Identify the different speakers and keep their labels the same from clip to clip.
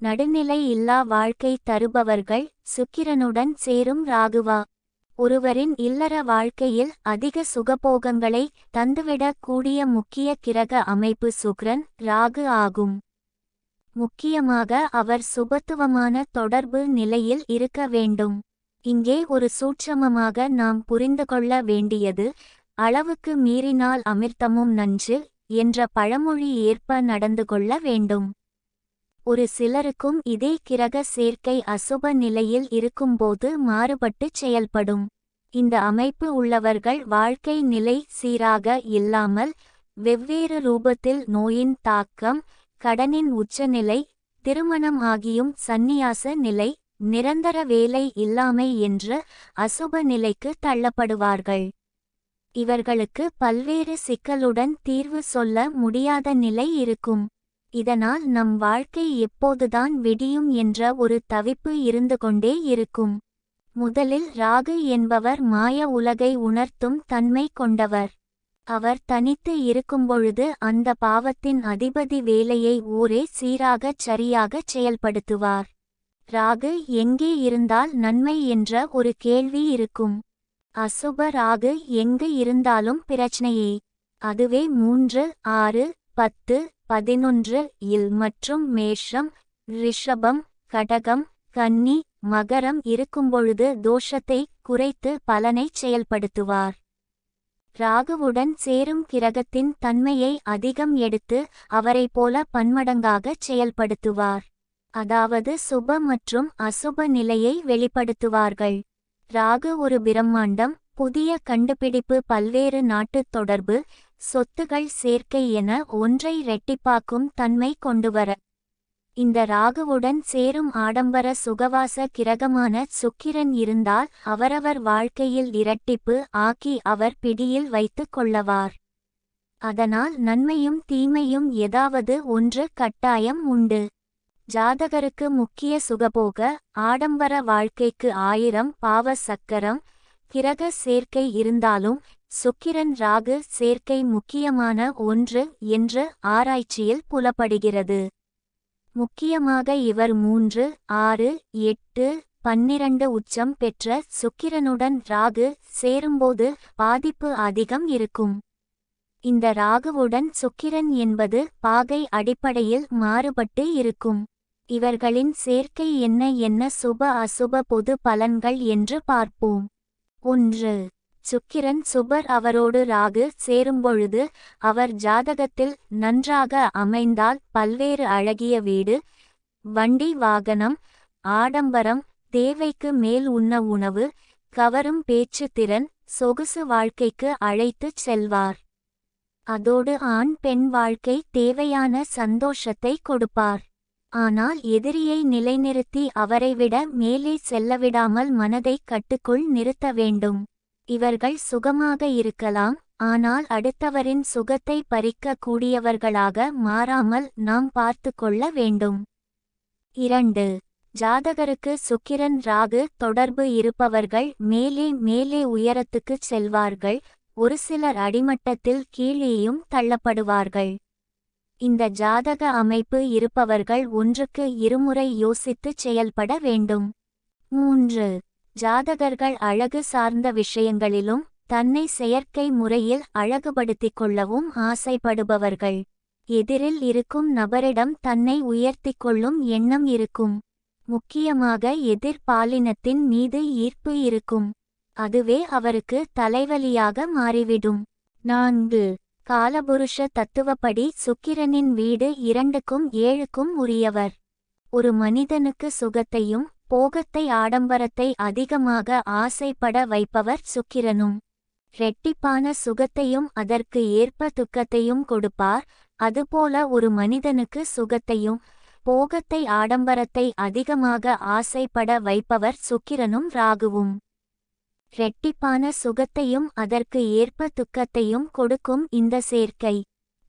Speaker 1: நடுநிலை இல்லா வாழ்க்கை தருபவர்கள் சுக்கிரனுடன் சேரும் ராகுவா. ஒருவரின் இல்லற வாழ்க்கையில் அதிக சுகபோகங்களை தந்துவிடக் கூடிய முக்கிய கிரக அமைப்பு சுக்கிரன் ராகு ஆகும். முக்கியமாக அவர் சுபத்துவமான தொடர்பு நிலையில் இருக்க வேண்டும். இங்கே ஒரு சூட்சமமாக நாம் புரிந்து கொள்ள வேண்டியது, அளவுக்கு மீறினால் அமிர்தமும் நஞ்சு என்ற பழமொழி ஏற்ப நடந்து கொள்ள வேண்டும். ஒரு சிலருக்கும் இதே கிரக சேர்க்கை அசுப நிலையில் இருக்கும்போது மாறுபட்டுச் செயல்படும். இந்த அமைப்பு உள்ளவர்கள் வாழ்க்கை நிலை சீராக இல்லாமல் வெவ்வேறு ரூபத்தில் நோயின் தாக்கம், கடனின் உச்சநிலை, திருமணம் ஆகியும் சந்நியாச நிலை, நிரந்தர வேலை இல்லாமை என்று அசுப நிலைக்கு தள்ளப்படுவார்கள். இவர்களுக்கு பல்வேறு சிக்கலுடன் தீர்வு சொல்ல முடியாத நிலை இருக்கும். இதனால் நம் வாழ்க்கை எப்போதுதான் விடியும் என்ற ஒரு தவிப்பு இருந்து கொண்டே இருக்கும். முதலில் ராகு என்பவர் மாய உலகை உணர்த்தும் தன்மை கொண்டவர். அவர் தனித்து இருக்கும்பொழுது அந்த பாவத்தின் அதிபதி வேலையை ஊரே சீராகச் சரியாகச் செயல்படுத்துவார். ராகு எங்கே இருந்தால் நன்மை என்ற ஒரு கேள்வி இருக்கும். அசுப ராகு எங்கு இருந்தாலும் பிரச்சனையே. அதுவே 3, 6, 10, 11 இல் மற்றும் மேஷம், ரிஷபம், கடகம், கன்னி, மகரம் இருக்கும்பொழுது தோஷத்தை குறைத்து பலனைச் செயல்படுத்துவார். ராகுவுடன் சேரும் கிரகத்தின் தன்மையை அதிகம் எடுத்து அவரைப் போல பன்மடங்காகச் செயல்படுத்துவார். அதாவது சுப மற்றும் அசுப நிலையை வெளிப்படுத்துவார்கள். ராகு ஒரு பிரம்மாண்டம், புதிய கண்டுபிடிப்பு, பல்வேறு நாட்டுத் தொடர்பு, சொத்துகள் சேர்க்கை என ஒன்றை இரட்டிப்பாக்கும் தன்மை கொண்டுவர. இந்த ராகுவுடன் சேரும் ஆடம்பர சுகவாச கிரகமான சுக்கிரன் இருந்தால் அவரவர் வாழ்க்கையில் இரட்டிப்பு ஆக்கி அவர் பிடியில் வைத்துக் கொள்ளவார். அதனால் நன்மையும் தீமையும் ஏதாவது ஒன்று கட்டாயம் உண்டு. ஜாதகருக்கு முக்கிய சுகபோக ஆடம்பர வாழ்க்கைக்கு 1000 பாவ சக்கரம் கிரக சேர்க்கை இருந்தாலும் சுக்கிரன் ராகு சேர்க்கை முக்கியமான ஒன்று என்று ஆராய்ச்சியில் புலப்படுகிறது. முக்கியமாக இவர் 3, 6, 8, 12 உச்சம் பெற்ற சுக்கிரனுடன் ராகு சேரும்போது பாதிப்பு அதிகம் இருக்கும். இந்த ராகுவுடன் சுக்கிரன் என்பது பாகை அடிப்படையில் மாறுபட்டு இருக்கும். இவர்களின் சேர்க்கை என்ன சுப அசுப பொது பலன்கள் என்று பார்ப்போம். 1. சுக்கிரன் சுபர். அவரோடு ராகு சேரும்பொழுது அவர் ஜாதகத்தில் நன்றாக அமைந்தால் பல்வேறு அழகிய வீடு, வண்டி, வாகனம், ஆடம்பரம், தேவைக்கு மேல் உண்ண உணவு, கவரும் பேச்சு திறன், சொகுசு வாழ்க்கைக்கு அழைத்துச் செல்வார். அதோடு ஆண் பெண் வாழ்க்கை தேவையான சந்தோஷத்தை கொடுப்பார். ஆனால் எதிரியை நிலைநிறுத்தி அவரை விட மேலே செல்லவிடாமல் மனதை கட்டுக்குள் நிறுத்த வேண்டும். இவர்கள் சுகமாக இருக்கலாம், ஆனால் அடுத்தவரின் சுகத்தை பறிக்க கூடியவர்களாக மாறாமல் நாம் பார்த்து கொள்ள வேண்டும். 2. ஜாதகருக்கு சுக்கிரன் ராகு தொடர்பு இருப்பவர்கள் மேலே மேலே உயரத்துக்குச் செல்வார்கள். ஒரு சிலர் அடிமட்டத்தில் கீழேயும் தள்ளப்படுவார்கள். இந்த ஜாதக அமைப்பு இருப்பவர்கள் ஒன்றுக்கு இருமுறை யோசித்துச் செயல்பட வேண்டும். 3. ஜாதகர்கள் அழகு சார்ந்த விஷயங்களிலும் தன்னை செயற்கை முறையில் அழகுபடுத்திக் கொள்ளவும் ஆசைப்படுபவர்கள். எதிரில் இருக்கும் நபரிடம் தன்னை உயர்த்திக் கொள்ளும் எண்ணம் இருக்கும். முக்கியமாக எதிர்பாலினத்தின் மீது ஈர்ப்பு இருக்கும். அதுவே அவருக்கு தலைவலியாக மாறிவிடும். 4. காலபுருஷ தத்துவப்படி சுக்கிரனின் வீடு 2க்கும் 7க்கும் உரியவர். ஒரு மனிதனுக்கு சுகத்தையும் போகத்தை ஆடம்பரத்தை அதிகமாக ஆசைப்பட வைப்பவர் சுக்கிரனும். இரட்டிப்பான சுகத்தையும் அதற்கு ஏற்ப துக்கத்தையும் கொடுப்பார். அதுபோல ஒரு மனிதனுக்கு சுகத்தையும் போகத்தை ஆடம்பரத்தை அதிகமாக ஆசைப்பட வைப்பவர் சுக்கிரனும் ராகுவும். இரட்டிப்பான சுகத்தையும் அதற்கு ஏற்ப துக்கத்தையும் கொடுக்கும் இந்த சேர்க்கை.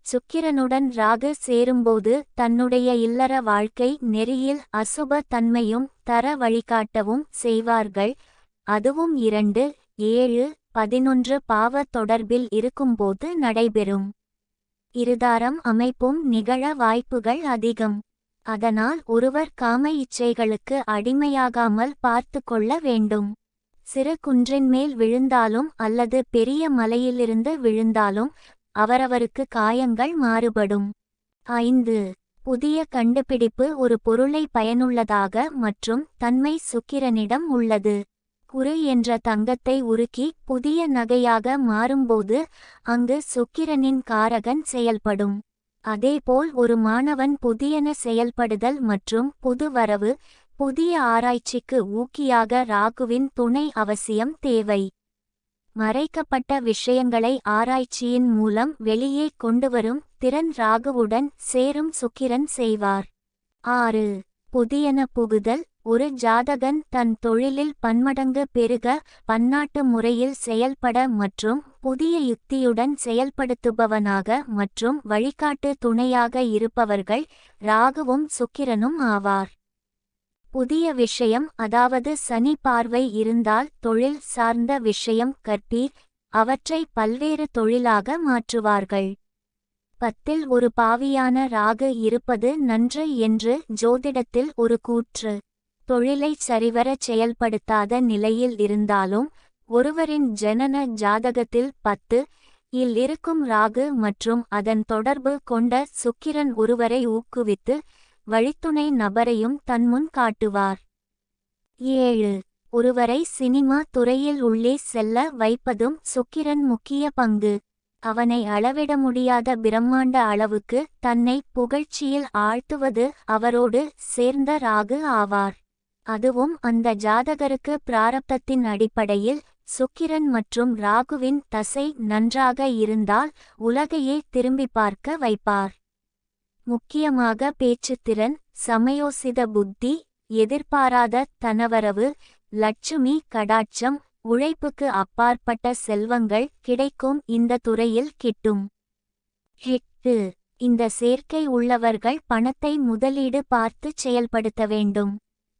Speaker 1: சுக்கிரனுடன் ராகு சேரும்போது தன்னுடைய இல்லற வாழ்க்கை நெறியில் அசுப தன்மையும் தர வழிகாட்டவும் செய்வார்கள். அதுவும் 2, 7, 11 பாவ தொடர்பில் இருக்கும்போது நடைபெறும். இருதாரம் அமைப்பும் நிகழ வாய்ப்புகள் அதிகம். அதனால் ஒருவர் காம இச்சைகளுக்கு அடிமையாகாமல் பார்த்து கொள்ள வேண்டும். சிறு குன்றின் மேல் விழுந்தாலும் அல்லது பெரிய மலையிலிருந்து விழுந்தாலும் அவரவருக்கு காயங்கள் மாறுபடும். 5. புதிய கண்டுபிடிப்பு ஒரு பொருளை பயனுள்ளதாக மற்றும் தன்மை சுக்கிரனிடம் உள்ளது. குரு என்ற தங்கத்தை உருக்கி புதிய நகையாக மாறும்போது அங்கு சுக்கிரனின் காரகன் செயல்படும். அதேபோல் ஒரு மாணவன் புதியன செயல்படுதல் மற்றும் புது வரவு, புதிய ஆராய்ச்சிக்கு ஊக்கியாக ராகுவின் துணை அவசியம் தேவை. மறைக்கப்பட்ட விஷயங்களை ஆராய்ச்சியின் மூலம் வெளியே கொண்டுவரும் திறன் ராகுவுடன் சேரும் சுக்கிரன் செய்வார். 6. புதியன புகுதல் ஒரு ஜாதகன் தன் தொழிலில் பன்மடங்கு பெருக, பன்னாட்டு முறையில் செயல்பட மற்றும் புதிய யுக்தியுடன் செயல்படுத்துபவனாக மற்றும் வழிகாட்டு துணையாக இருப்பவர்கள் ராகுவும் சுக்கிரனும் ஆவார். புதிய விஷயம் அதாவது சனி பார்வை இருந்தால் தொழில் சார்ந்த விஷயம் கற்பீர், அவற்றை பல்வேறு தொழிலாக மாற்றுவார்கள். 10 ஒரு பாவியான ராகு இருப்பது நன்று என்று ஜோதிடத்தில் ஒரு கூற்று. தொழிலை சரிவர செயல்படுத்தாத நிலையில் இருந்தாலும் ஒருவரின் ஜனன ஜாதகத்தில் 10 இல் இருக்கும் ராகு மற்றும் அதன் தொடர்பு கொண்ட சுக்கிரன் ஒருவரை ஊக்குவித்து வழித்துணை நபரையும் தன்முன் காட்டுவார். 7 ஒருவரை சினிமா துறையில் உள்ளே செல்ல வைப்பதும் சுக்கிரன் முக்கிய பங்கு. அவனை அளவிட முடியாத பிரம்மாண்ட அளவுக்கு தன்னை புகழ்ச்சியில் ஆழ்த்துவது அவரோடு சேர்ந்த ராகு ஆவார். அதுவும் அந்த ஜாதகருக்கு பிராரப்தத்தின் அடிப்படையில் சுக்கிரன் மற்றும் ராகுவின் தசை நன்றாக இருந்தால் உலகையே திரும்பி பார்க்க வைப்பார். முக்கியமாக பேச்சுத்திறன், சமயோசித புத்தி, எதிர்பாராத தனவரவு, லட்சுமி கடாட்சம், உழைப்புக்கு அப்பாற்பட்ட செல்வங்கள் கிடைக்கும் இந்த துறையில் கிட்டும். 8 இந்த சேர்க்கை உள்ளவர்கள் பணத்தை முதலீடு பார்த்து செயல்படுத்த வேண்டும்.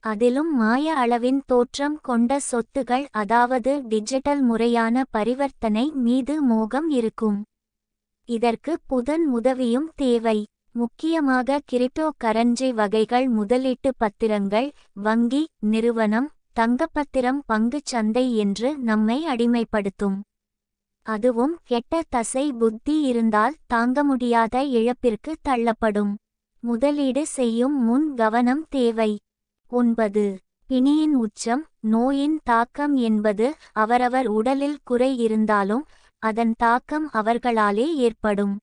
Speaker 1: அதிலும் மாய அளவின் தோற்றம் கொண்ட சொத்துகள் அதாவது டிஜிட்டல் முறையான பரிவர்த்தனை மீது மோகம் இருக்கும். இதற்கு புதன் உதவியும் தேவை. முக்கியமாக கிரிப்டோ கரன்சி வகைகள், முதலீட்டு பத்திரங்கள், வங்கி, நிறுவனம், தங்கப்பத்திரம், பங்குச் சந்தை என்று நம்மை அடிமைப்படுத்தும். அதுவும் கெட்ட தசை புத்தி இருந்தால் தாங்க முடியாத இழப்பிற்கு தள்ளப்படும். முதலீடு செய்யும் முன் கவனம் தேவை. 9 பிணியின் உச்சம் நோயின் தாக்கம் என்பது அவரவர் உடலில் குறை இருந்தாலும் அதன் தாக்கம் அவர்களாலே ஏற்படும்.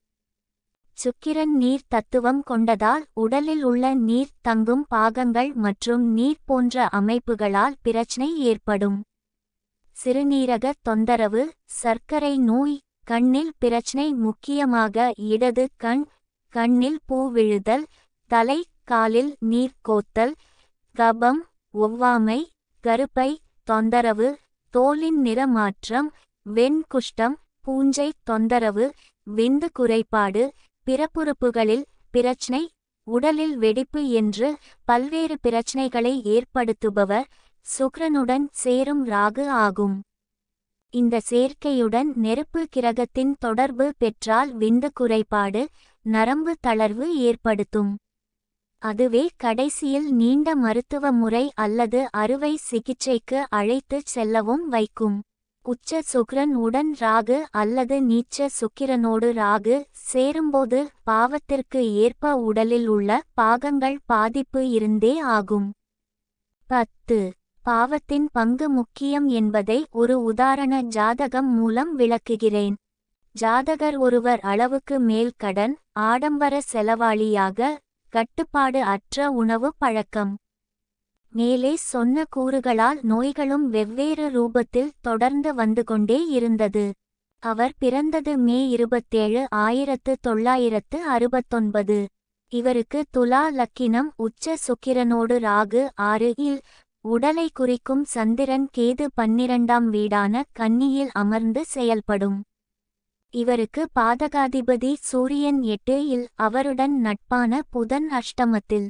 Speaker 1: சுக்கிரன் நீர் தத்துவம் கொண்டதால் உடலில் உள்ள நீர் தங்கும் பாகங்கள் மற்றும் நீர் போன்ற அமைப்புகளால் பிரச்சனை ஏற்படும். சிறுநீரக தொந்தரவு, சர்க்கரை நோய், கண்ணில் பிரச்சனை முக்கியமாக இடது கண், கண்ணில் பூ விழுதல், தலை காலில் நீர் கோத்தல், கபம், ஒவ்வாமை, கருப்பை தொந்தரவு, தோலின் நிறமாற்றம், வெண்குஷ்டம், பூஞ்சை தொந்தரவு, விந்து குறைபாடு, பிறப்புறுப்புகளில் பிரச்சனை, உடலில் வெடிப்பு என்று பல்வேறு பிரச்சனைகளை ஏற்படுத்துபவர் சுக்கிரனுடன் சேரும் ராகு ஆகும். இந்த சேர்க்கையுடன் நெருப்பு கிரகத்தின் தொடர்பு பெற்றால் விந்து குறைபாடு, நரம்பு தளர்வு ஏற்படுத்தும். அதுவே கடைசியில் நீண்ட மருத்துவ முறை அல்லது அறுவை சிகிச்சைக்கு அழைத்துச் செல்லவும் வைக்கும். உச்ச சுக்கிரன் உடன் ராகு அல்லது நீச்ச சுக்கிரனோடு ராகு சேரும்போது பாவத்திற்கு ஏற்ப உடலில் உள்ள பாகங்கள் பாதிப்பு இருந்தே ஆகும். 10 பாவத்தின் பங்கு முக்கியம் என்பதை ஒரு உதாரண ஜாதகம் மூலம் விளக்குகிறேன். ஜாதகர் ஒருவர் அளவுக்கு மேல் கடன், ஆடம்பர செலவாளியாக, கட்டுப்பாடு அற்ற உணவு பழக்கம். மேலே சொன்ன கூறுகளால் நோய்களும் வெவ்வேறு ரூபத்தில் தொடர்ந்து வந்து கொண்டே இருந்தது. அவர் பிறந்தது மே 27, 1969. இவருக்கு துலா லக்கினம். உச்ச சுக்கிரனோடு ராகு 6 இல், உடலை குறிக்கும் சந்திரன் கேது 12ஆம் வீடான கன்னியில் அமர்ந்து செயல்படும். இவருக்கு பாதகாதிபதி சூரியன் 8 இல், அவருடன் நட்பான புதன் அஷ்டமத்தில்.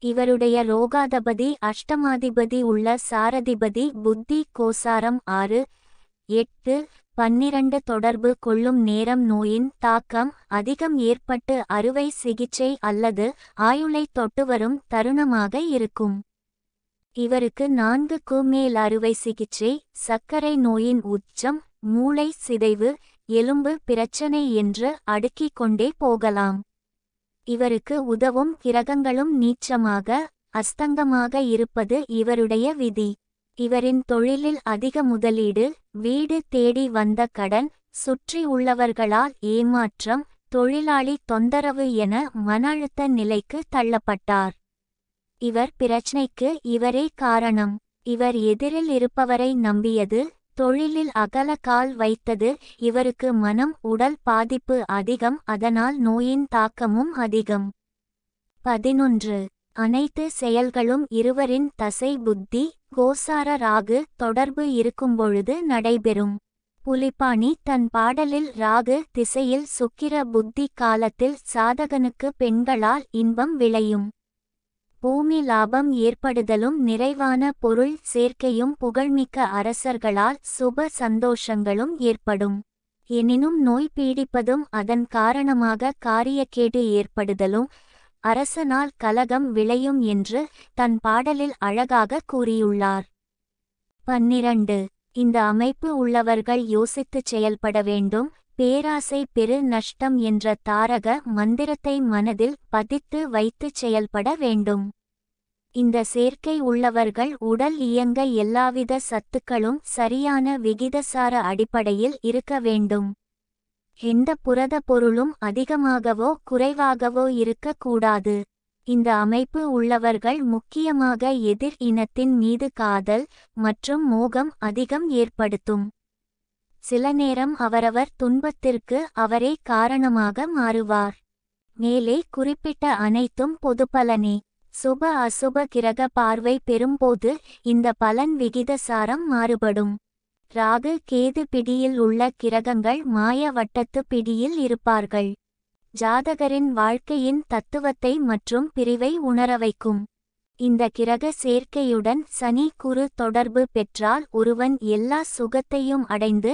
Speaker 1: இவருடைய ரோகாதிபதி அஷ்டமாதிபதி உள்ள சாரதிபதி புத்தி கோசாரம் 6 8-12 தொடர்பு கொள்ளும் நேரம் நோயின் தாக்கம் அதிகம் ஏற்பட்டு அறுவை சிகிச்சை அல்லது ஆயுளை தொட்டுவரும் தருணமாக இருக்கும். இவருக்கு 4க்கு மேல் அறுவை சிகிச்சை, சர்க்கரை நோயின் உச்சம், மூளை சிதைவு, எலும்பு பிரச்சனை என்று அடுக்கிக் கொண்டே போகலாம். இவருக்கு உதவும் கிரகங்களும் நீச்சமாக, அஸ்தங்கமாக இருப்பது இவருடைய விதி. இவரின் தொழிலில் அதிக முதலீடு, வீடு தேடி வந்த கடன், சுற்றி உள்ளவர்களால் ஏமாற்றம், தொழிலாளி தொந்தரவு என மன அழுத்த நிலைக்கு தள்ளப்பட்டார். இவர் பிரச்சனைக்கு இவரே காரணம். இவர் எதிரில் இருப்பவரை நம்பியது, தொழிலில் அகல கால் வைத்தது. இவருக்கு மனம் உடல் பாதிப்பு அதிகம், அதனால் நோயின் தாக்கமும் அதிகம். 11. அனைத்து செயல்களும் இருவரின் தசை புத்தி, கோசார ராகு தொடர்பு இருக்கும்பொழுது நடைபெறும். புலிப்பாணி தன் பாடலில் ராகு திசையில் சுக்கிர புத்தி காலத்தில் சாதகனுக்கு பெண்களால் இன்பம் விளையும். பூமி லாபம் ஏற்படுதலும் நிறைவான பொருள் சேர்க்கையும் புகழ்மிக்க அரசர்களால் சுப சந்தோஷங்களும் ஏற்படும். எனினும் நோய் பீடிப்பதும் அதன் காரணமாக காரியக்கேடு ஏற்படுதலும் அரசனால் கலகம் விளையும் என்று தன் பாடலில் அழகாக கூறியுள்ளார். 12. இந்த அமைப்பு உள்ளவர்கள் யோசித்துச் செயல்பட வேண்டும். பேராசை பெரு நஷ்டம் என்ற தாரக மந்திரத்தை மனதில் பதித்து வைத்துச் செயல்பட வேண்டும். இந்த சேர்க்கை உள்ளவர்கள் உடல் இயங்க எல்லாவித சத்துக்களும் சரியான விகிதசார அடிப்படையில் இருக்க வேண்டும். எந்த புரத பொருளும் அதிகமாகவோ குறைவாகவோ இருக்கக்கூடாது. இந்த அமைப்பு உள்ளவர்கள் முக்கியமாக எதிர் இனத்தின் மீது காதல் மற்றும் மோகம் அதிகம் ஏற்படுத்தும். சில நேரம் அவரவர் துன்பத்திற்கு அவரே காரணமாக மாறுவார். மேலே குறிப்பிட்ட அனைத்தும் பொதுப்பலனே. சுப அசுப கிரக பார்வை பெறும்போது இந்த பலன் விகிதசாரம் மாறுபடும். ராகு கேது பிடியில் உள்ள கிரகங்கள் மாய வட்டத்து பிடியில் இருப்பார்கள். ஜாதகரின் வாழ்க்கையின் தத்துவத்தை மற்றும் பிரிவை உணரவைக்கும். இந்த கிரக சேர்க்கையுடன் சனி குரு தொடர்பு பெற்றால் ஒருவன் எல்லா சுகத்தையும் அடைந்து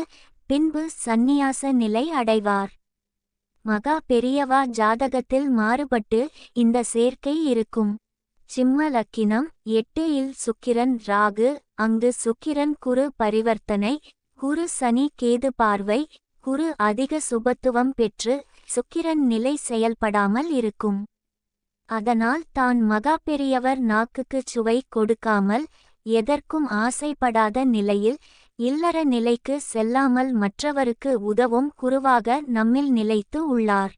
Speaker 1: பின்பு சந்நியாச நிலை அடைவார். மகா பெரியவா ஜாதகத்தில் மாறுபட்டு இந்த சேர்க்கை இருக்கும். சிம்ம லக்கினம் 8 சுக்கிரன் ராகு, அங்கு சுக்கிரன் குரு பரிவர்த்தனை, குரு சனி கேது பார்வை, குரு அதிக சுபத்துவம் பெற்று சுக்கிரன் நிலை செயல்படாமல் இருக்கும். அதனால் தான் மகா பெரியவர் நாக்குக்குச் சுவை கொடுக்காமல் எதற்கும் ஆசைப்படாத நிலையில் இல்லற நிலைக்கு செல்லாமல் மற்றவருக்கு உதவும் குருவாக நம்மில் நிலைத்து உள்ளார்.